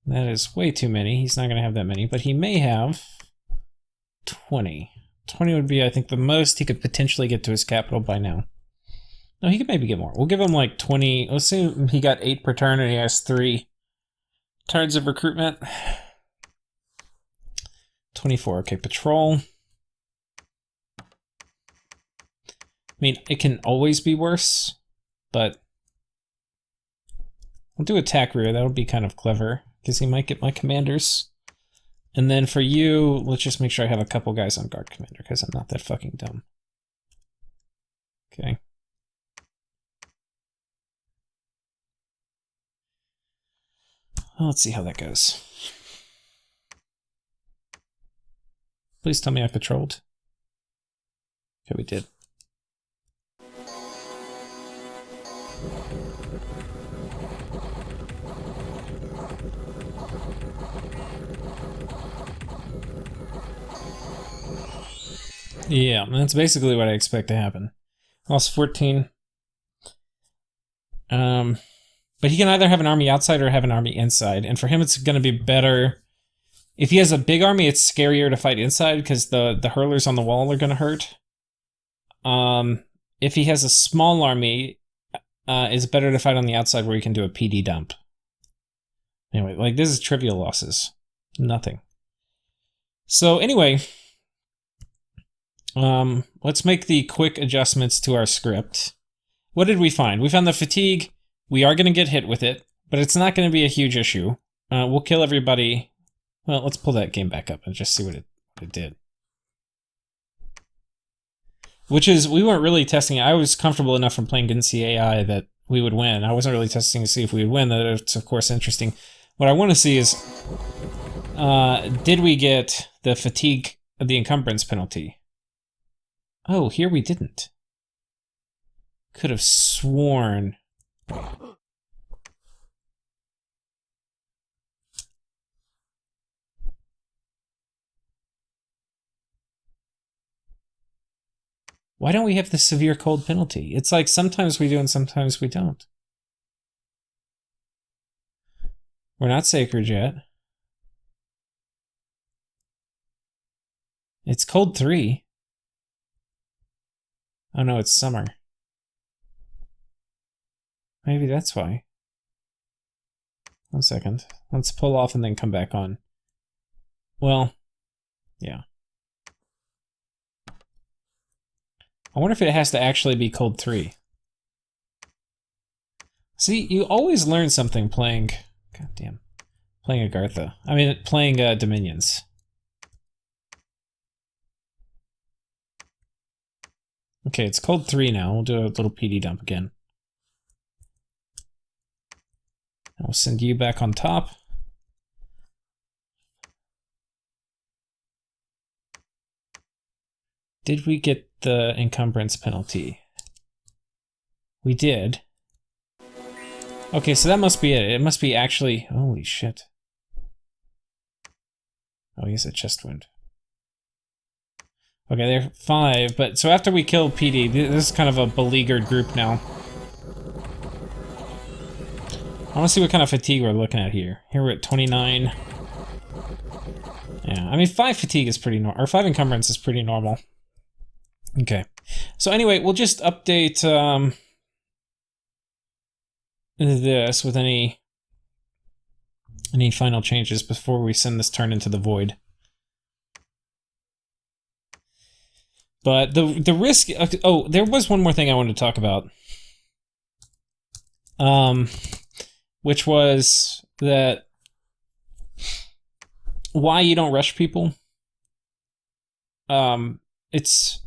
that is way too many. He's not going to have that many, but he may have 20. 20 would be, I think, the most he could potentially get to his capital by now. No, he could maybe get more. We'll give him like 20. Let's say he got 8 per turn and he has 3 turns of recruitment. 24. Okay, patrol. I mean, it can always be worse, but we'll do attack rear. That would be kind of clever, because he might get my commanders. And then for you, let's just make sure I have a couple guys on guard commander, because I'm not that fucking dumb. Okay. Well, let's see how that goes. Please tell me I patrolled. Okay, we did. Yeah, that's basically what I expect to happen. Lost 14. But he can either have an army outside or have an army inside. And for him, it's going to be better. If he has a big army, it's scarier to fight inside because the hurlers on the wall are going to hurt. If he has a small army, it's better to fight on the outside where he can do a PD dump. Anyway, like, this is trivial losses. Nothing. So anyway, let's make the quick adjustments to our script. What did we find? We found the fatigue. We are going to get hit with it, but it's not going to be a huge issue. We'll kill everybody. Well, let's pull that game back up and just see what it did. Which is, we weren't really testing it. I was comfortable enough from playing against the AI that we would win. I wasn't really testing to see if we would win. That's, of course, interesting. What I want to see is, did we get the fatigue, the encumbrance penalty? Oh, here we didn't. Could have sworn. Why don't we have the severe cold penalty? It's like sometimes we do and sometimes we don't. We're not sacred yet. It's cold 3. Oh no, it's summer. Maybe that's why. 1 second. Let's pull off and then come back on. Well, yeah. I wonder if it has to actually be cold 3. See, you always learn something playing... Goddamn. Playing Agartha. I mean, playing Dominions. Okay, it's cold 3 now. We'll do a little PD dump again. I'll send you back on top. Did we get the encumbrance penalty? We did. Okay, so that must be it. It must be actually... Holy shit. Oh, he's a chest wound. Okay, they're 5, but... So after we kill PD, this is kind of a beleaguered group now. I want to see what kind of fatigue we're looking at here. Here we're at 29. Yeah, I mean, 5 fatigue is pretty normal. Or 5 encumbrance is pretty normal. Okay. So anyway, we'll just update this with any final changes before we send this turn into the void. But the risk... Oh, there was one more thing I wanted to talk about. Which was that why you don't rush people. It's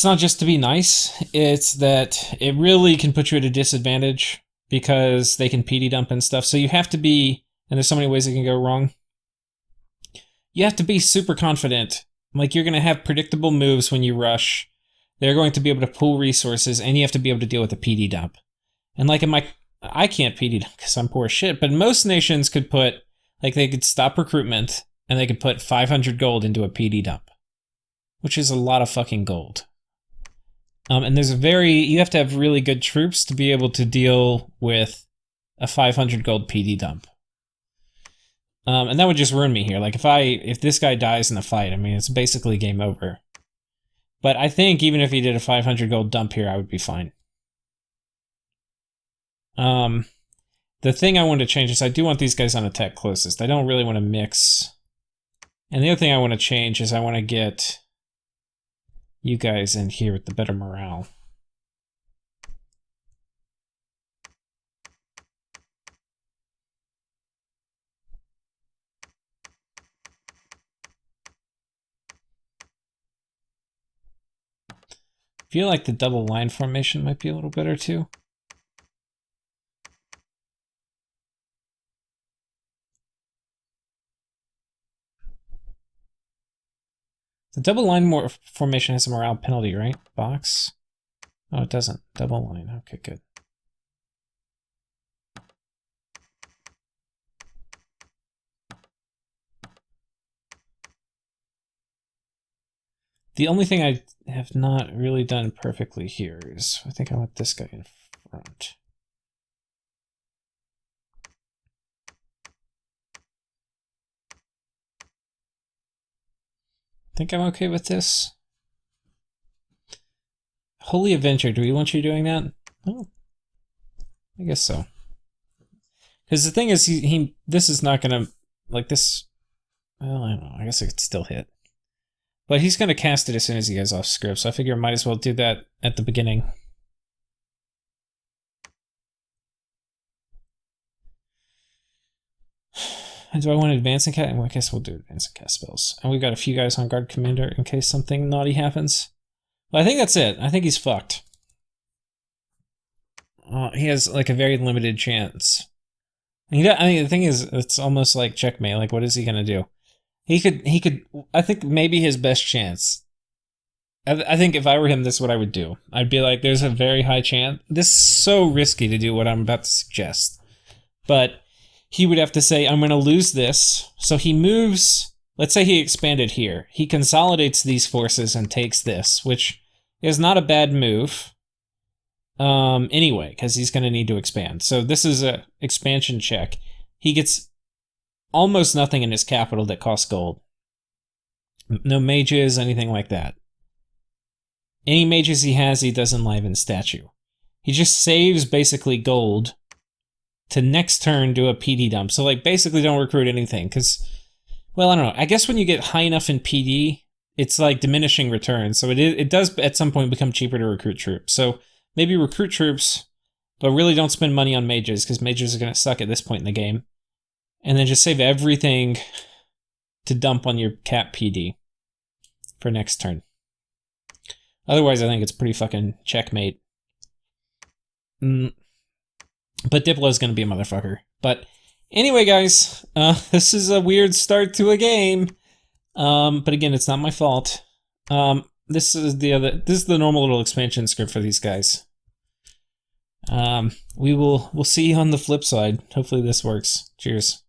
not just to be nice, it's that it really can put you at a disadvantage because they can PD dump and stuff. So you have to be, and there's so many ways it can go wrong. You have to be super confident. Like, you're going to have predictable moves when you rush. They're going to be able to pool resources, and you have to be able to deal with a PD dump. And like I can't PD dump because I'm poor as shit, but most nations could put, like, they could stop recruitment, and they could put 500 gold into a PD dump, which is a lot of fucking gold. And you have to have really good troops to be able to deal with a 500 gold PD dump. And that would just ruin me here. Like, if this guy dies in the fight, I mean, it's basically game over. But I think even if he did a 500 gold dump here, I would be fine. The thing I want to change is I do want these guys on attack closest. I don't really want to mix. And the other thing I want to change is I want to get you guys in here with the better morale. I feel like the double line formation might be a little better too. The double line formation has a morale penalty, right? Box? Oh, it doesn't. Double line. Okay, good. The only thing I have not really done perfectly here is I think I want this guy in front. Think I'm okay with this? Holy Avenger, do we want you doing that? Oh, I guess so. Because the thing is, this is not gonna, like this, well, I don't know, I guess it could still hit. But he's gonna cast it as soon as he gets off script, so I figure I might as well do that at the beginning. And do I want to advance and cast? Well, I guess we'll do advance and cast spells. And we've got a few guys on guard commander in case something naughty happens. But I think that's it. I think he's fucked. He has like a very limited chance. I mean, the thing is, it's almost like checkmate. Like, what is he gonna do? He could. I think maybe his best chance. I think if I were him, this is what I would do. I'd be like, there's a very high chance. This is so risky to do what I'm about to suggest, but he would have to say, I'm going to lose this. So he moves, let's say he expanded here. He consolidates these forces and takes this, which is not a bad move. Anyway, because he's going to need to expand. So this is a expansion check. He gets almost nothing in his capital that costs gold. No mages, anything like that. Any mages he has, he does enliven statue. He just saves basically gold to next turn do a PD dump. So like basically don't recruit anything because, well, I don't know. I guess when you get high enough in PD, it's like diminishing returns. So it does at some point become cheaper to recruit troops. So maybe recruit troops, but really don't spend money on mages because mages are going to suck at this point in the game. And then just save everything to dump on your cap PD for next turn. Otherwise, I think it's pretty fucking checkmate. But Diplo's gonna be a motherfucker. But anyway, guys, this is a weird start to a game. But again, it's not my fault. This is the normal little expansion script for these guys. We'll see you on the flip side. Hopefully this works. Cheers.